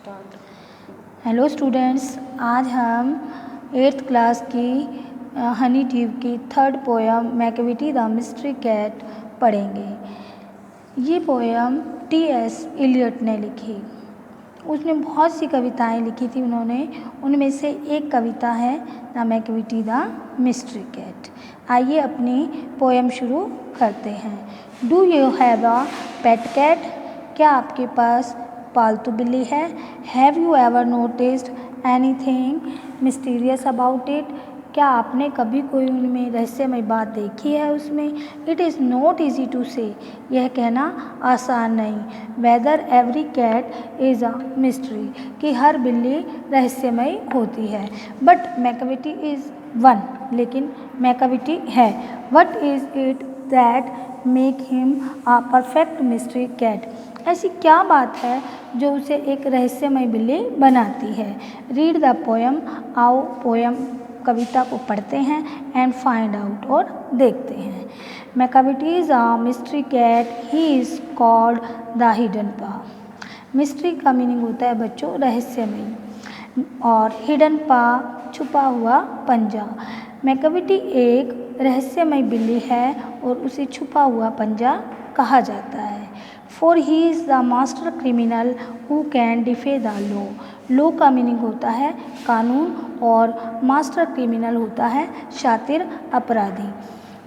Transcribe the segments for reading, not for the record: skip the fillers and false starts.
Start. Hello students, आज हम 8th class की हनी ट्यूब की third poem Macavity the mystery cat पढ़ेंगे। ये पोयम T.S. एलियट ने लिखी। उसने बहुत सी कविताएं लिखी थी उन्होंने, उनमें से एक कविता है the Macavity the mystery cat. आइए अपनी पोयम शुरू करते हैं। Do you have a pet cat? क्या आपके पास पालतू बिल्ली है? Have you ever noticed anything mysterious about it? क्या आपने कभी कोई उनमें रहस्यमय बात देखी है उसमें? It is not easy to say, यह कहना आसान नहीं। Whether every cat is a mystery, कि हर बिल्ली रहस्यमय होती है। बट मैकविटी इज़ वन, लेकिन मैकविटी है। What is it that make him a perfect mystery cat? ऐसी क्या बात है जो उसे एक रहस्यमय बिल्ली बनाती है? रीड द पोयम, आओ पोयम कविता को पढ़ते हैं एंड फाइंड आउट, और देखते हैं। Macavity is a mystery cat, he is called the hidden paw. Mystery का मीनिंग होता है बच्चों रहस्यमय, और हिडन पा छुपा हुआ पंजा। मैकविटी एक रहस्यमय बिल्ली है और उसे छुपा हुआ पंजा कहा जाता है। For he is the master criminal who can defy the law. Law का मीनिंग होता है कानून, और मास्टर क्रिमिनल होता है शातिर अपराधी।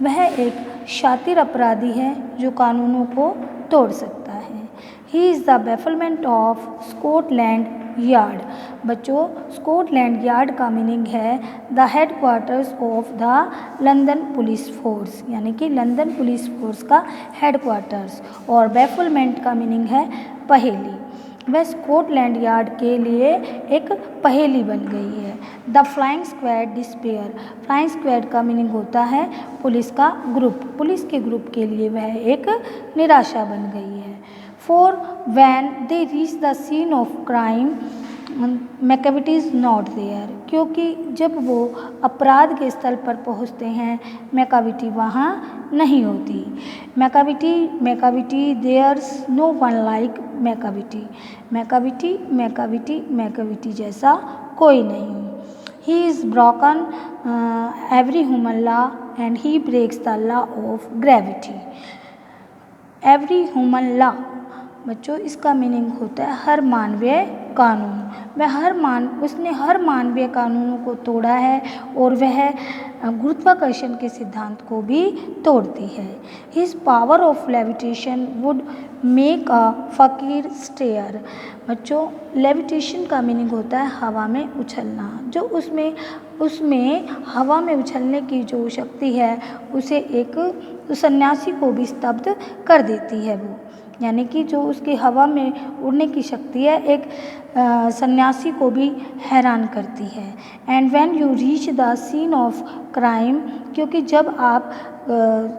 वह एक शातिर अपराधी है जो कानूनों को तोड़ सकता है। He is the bafflement of Scotland yard. बच्चों, स्कॉटलैंड यार्ड का मीनिंग है the headquarters of the London police force, यानी कि लंदन पुलिस फोर्स का हेडक्वार्टर्स। और बेफलमेंट का मीनिंग है पहेली। वह स्कॉटलैंड यार्ड के लिए एक पहेली बन गई है। The flying squad despair. Flying squad का मीनिंग होता है पुलिस का ग्रुप। पुलिस के ग्रुप के लिए वह एक निराशा बन गई है। For when they reach the scene of crime Macavity is not there. क्योंकि जब वो अपराध के स्थल पर पहुंचते हैं, मैकविटी वहाँ नहीं होती। Macavity there's no one like Macavity. Macavity Macavity Macavity जैसा कोई नहीं। He is broken every human law and he breaks the law of gravity. Every human law बच्चों, इसका मीनिंग होता है हर मानवीय कानून। उसने हर मानवीय कानूनों को तोड़ा है, और वह गुरुत्वाकर्षण के सिद्धांत को भी तोड़ती है। His power of levitation would make a फकीर स्टेयर। बच्चों, लेविटेशन का मीनिंग होता है हवा में उछलना। जो उसमें हवा में उछलने की जो शक्ति है, उसे एक सन्यासी को भी स्तब्ध कर देती है वो, यानी कि जो उसकी हवा में उड़ने की शक्ति है, एक सन्यासी को भी हैरान करती है। And when you reach the scene of crime, क्योंकि जब आप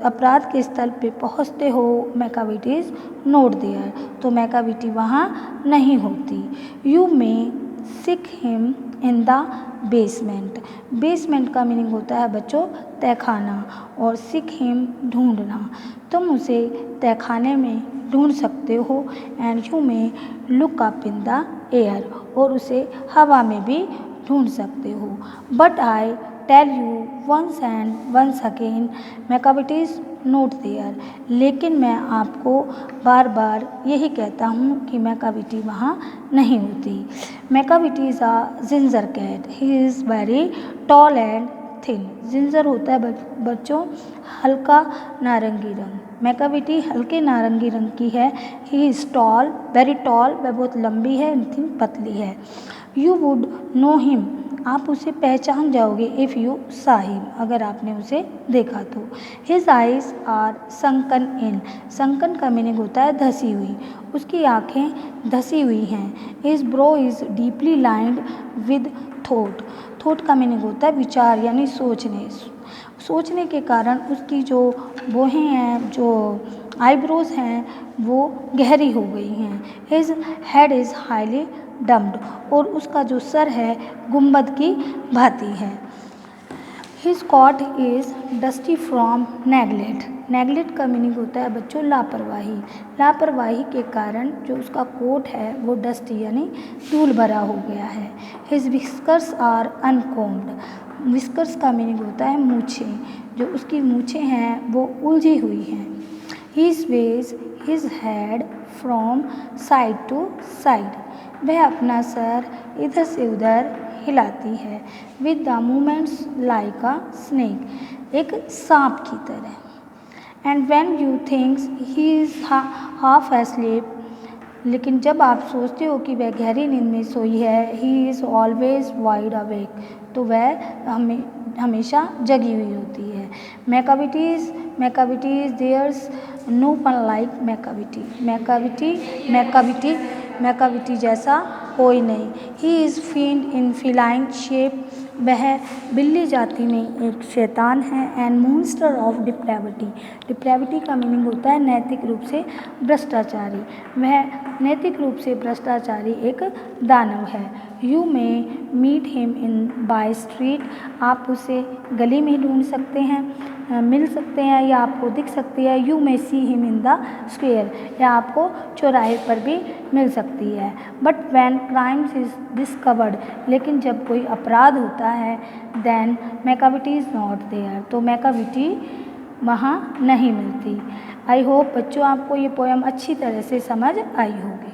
अपराध के स्थल पे पहुंचते हो, मैकविटी इज़ नॉट देयर, तो मैकविटी वहाँ नहीं होती। You may seek him in the basement. Basement का मीनिंग होता है बच्चों तहखाना, और सीक हिम ढूंढना। तुम उसे तहखाने में ढूंढ सकते हो। And you may look up in the air, और उसे हवा में भी ढूंढ सकते हो। But I tell you once and once again Macavity is not there. लेकिन मैं आपको बार बार यही कहता हूँ कि मैकविटी वहाँ नहीं होती। Macavity is a ginger cat, he is very tall and thin. Ginger होता है बच्चों हल्का नारंगी रंग। मैकविटी हल्के नारंगी रंग की है। He is tall, very tall, वह बहुत लंबी है, एंड थिन पतली है। यू वुड नो हिम, आप उसे पहचान जाओगे। इफ़ यू सा हिम, अगर आपने उसे देखा तो। His eyes are sunken in. Sunken का मीनिंग होता है धसी हुई। उसकी आँखें धसी हुई हैं। His brow is deeply lined with thought. Thought का मीनिंग होता है विचार, यानी सोचने के कारण उसकी जो बोहें हैं, जो आईब्रोज हैं, वो गहरी हो गई हैं। His head is highly domed, और उसका जो सर है गुंबद की भांति है। His coat is dusty from neglect. Neglect का मीनिंग होता है बच्चों लापरवाही। लापरवाही के कारण जो उसका कोट है वो डस्टी यानी धूल भरा हो गया है। His whiskers are uncombed. Whiskers का मीनिंग होता है मूछें। जो उसकी मूछें हैं वो उलझी हुई हैं। He sways his head from side to side. वह अपना सर इधर से उधर हिलाती है। With the movements like a snake. एक सांप की तरह। And when you thinks he is half asleep. लेकिन जब आप सोचते हो कि वह गहरी नींद में सोई है, he is always wide awake, तो वह हमेशा जगी हुई होती है। Macavity's there's no one like Macavity. Macavity जैसा कोई नहीं। He is fiend in feline shape. वह बिल्ली जाति में एक शैतान है। And monster of depravity. Depravity का मीनिंग होता है नैतिक रूप से भ्रष्टाचारी। वह नैतिक रूप से भ्रष्टाचारी एक दानव है। You may meet him in by street. आप उसे गली में ढूंढ सकते हैं, मिल सकते हैं या आपको दिख सकती है। You may see him in the square, या आपको चौराहे पर भी मिल सकती है। But when crimes is discovered, लेकिन जब कोई अपराध होता है, then Macavity is not there, तो मैकाविटी वहाँ नहीं मिलती। आई होप बच्चों आपको ये पोएम अच्छी तरह से समझ आई होगी।